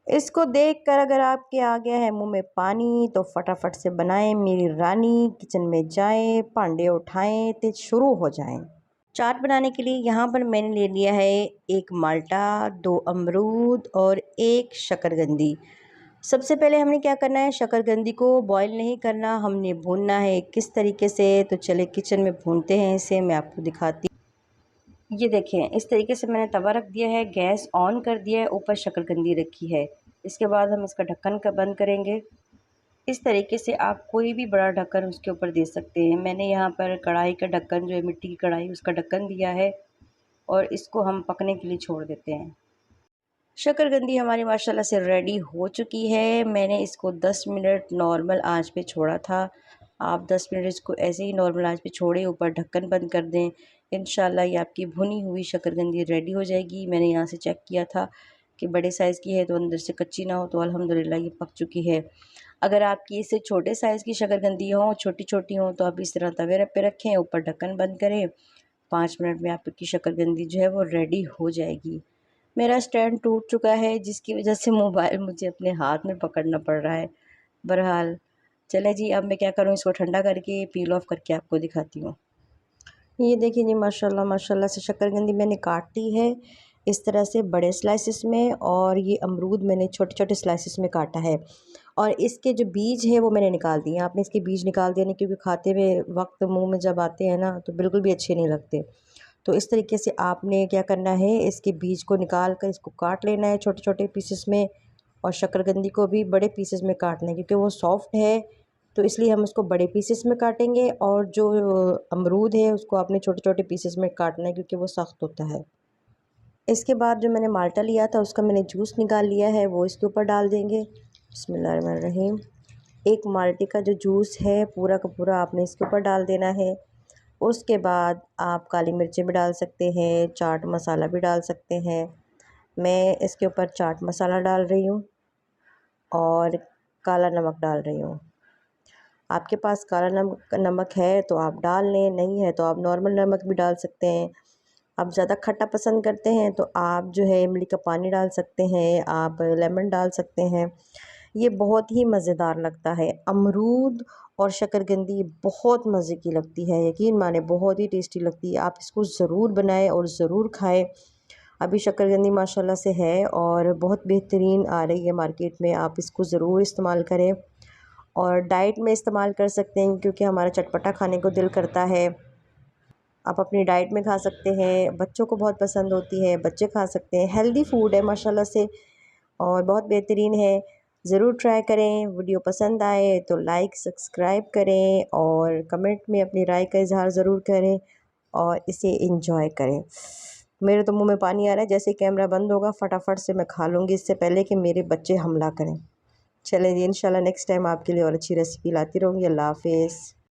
इसको देखकर अगर आपके आ गया है मुंह में पानी तो फटाफट से बनाएं मेरी रानी, किचन में जाएं, भांडे उठाएं तो शुरू हो जाएं। चाट बनाने के लिए यहाँ पर मैंने ले लिया है एक माल्टा, 2 अमरूद और 1 शकरकंदी। सबसे पहले हमने क्या करना है, शकरकंदी को बॉईल नहीं करना, हमने भूनना है। किस तरीके से, तो चले किचन में भूनते हैं इसे, मैं आपको दिखाती हूँ। ये देखें, इस तरीके से मैंने तवा रख दिया है, गैस ऑन कर दिया है, ऊपर शकरकंदी रखी है। इसके बाद हम इसका ढक्कन का बंद करेंगे। इस तरीके से आप कोई भी बड़ा ढक्कन उसके ऊपर दे सकते हैं। मैंने यहाँ पर कढ़ाई का ढक्कन, जो है मिट्टी की कढ़ाई, उसका ढक्कन दिया है और इसको हम पकने के लिए छोड़ देते हैं। शकरकंदी हमारी माशाल्लाह से रेडी हो चुकी है। मैंने इसको 10 मिनट नॉर्मल आंच पे छोड़ा था। आप 10 मिनट इसको ऐसे ही नॉर्मल आंच पे छोड़ें, ऊपर ढक्कन बंद कर दें। इंशाल्लाह ये आपकी भुनी हुई शकरकंदी रेडी हो जाएगी। मैंने यहाँ से चेक किया था कि बड़े साइज़ की है तो अंदर से कच्ची ना हो, तो अल्हम्दुलिल्लाह ये पक चुकी है। अगर आपकी इससे छोटे साइज़ की शकरकंदी हो, छोटी छोटी हो, तो आप इस तरह तवे पे रखें, ऊपर ढक्कन बंद करें। 5 मिनट में आपकी शकरकंदी जो है वो रेडी हो जाएगी। मेरा स्टैंड टूट चुका है जिसकी वजह से मोबाइल मुझे अपने हाथ में पकड़ना पड़ रहा है। बहरहाल चले जी, अब मैं क्या करूँ, इसको ठंडा करके पील ऑफ करके आपको दिखाती हूँ। ये देखिए जी, माशाल्लाह माशाल्लाह से शकरकंदी मैंने काट ली है इस तरह से बड़े स्लाइसिस में, और ये अमरूद मैंने छोटे छोटे स्लाइसिस में काटा है। और इसके जो बीज है वो मैंने निकाल दिए। आपने इसके बीज निकाल दिए नहीं, क्योंकि खाते हुए वक्त मुंह में जब आते हैं ना तो बिल्कुल भी अच्छे नहीं लगते। तो इस तरीके से आपने क्या करना है, इसके बीज को निकाल कर इसको काट लेना है छोटे छोटे पीसेस में, और शकरकंदी को भी बड़े पीसेस में काटना है, क्योंकि वो सॉफ्ट है तो इसलिए हम उसको बड़े पीसेस में काटेंगे। और जो अमरूद है उसको आपने छोटे छोटे पीसेस में काटना है, क्योंकि वो सख्त होता है। इसके बाद जो मैंने माल्टा लिया था उसका मैंने जूस निकाल लिया है, वो इसके ऊपर डाल देंगे। बिस्मिल्लाहिर्रहमानिर्रहीम। एक माल्टे का जो जूस है पूरा का पूरा आपने इसके ऊपर डाल देना है। उसके बाद आप काली मिर्चें भी डाल सकते हैं, चाट मसाला भी डाल सकते हैं। मैं इसके ऊपर चाट मसाला डाल रही हूँ और काला नमक डाल रही हूँ। आपके पास काला नमक है तो आप डाल लें, नहीं है तो आप नॉर्मल नमक भी डाल सकते हैं। आप ज़्यादा खट्टा पसंद करते हैं तो आप जो है इमली का पानी डाल सकते हैं, आप लेमन डाल सकते हैं। ये बहुत ही मज़ेदार लगता है। अमरूद और शकरकंदी बहुत मज़े की लगती है, यकीन माने बहुत ही टेस्टी लगती है। आप इसको ज़रूर बनाएं और ज़रूर खाएं। अभी शकरकंदी माशाल्लाह से है और बहुत बेहतरीन आ रही है मार्केट में, आप इसको ज़रूर इस्तेमाल करें। और डाइट में इस्तेमाल कर सकते हैं, क्योंकि हमारा चटपटा खाने को दिल करता है। आप अपनी डाइट में खा सकते हैं, बच्चों को बहुत पसंद होती है, बच्चे खा सकते हैं। हेल्दी फूड है माशाल्लाह से और बहुत बेहतरीन है। ज़रूर ट्राई करें। वीडियो पसंद आए तो लाइक सब्सक्राइब करें और कमेंट में अपनी राय का इज़हार ज़रूर करें और इसे एंजॉय करें। मेरे तो मुंह में पानी आ रहा है, जैसे कैमरा बंद होगा फटाफट से मैं खा लूँगी, इससे पहले कि मेरे बच्चे हमला करें। चलें जी, इंशाल्लाह नेक्स्ट टाइम आपके लिए और अच्छी रेसिपी लाती रहूँगी। अल्लाह हाफ़िज़।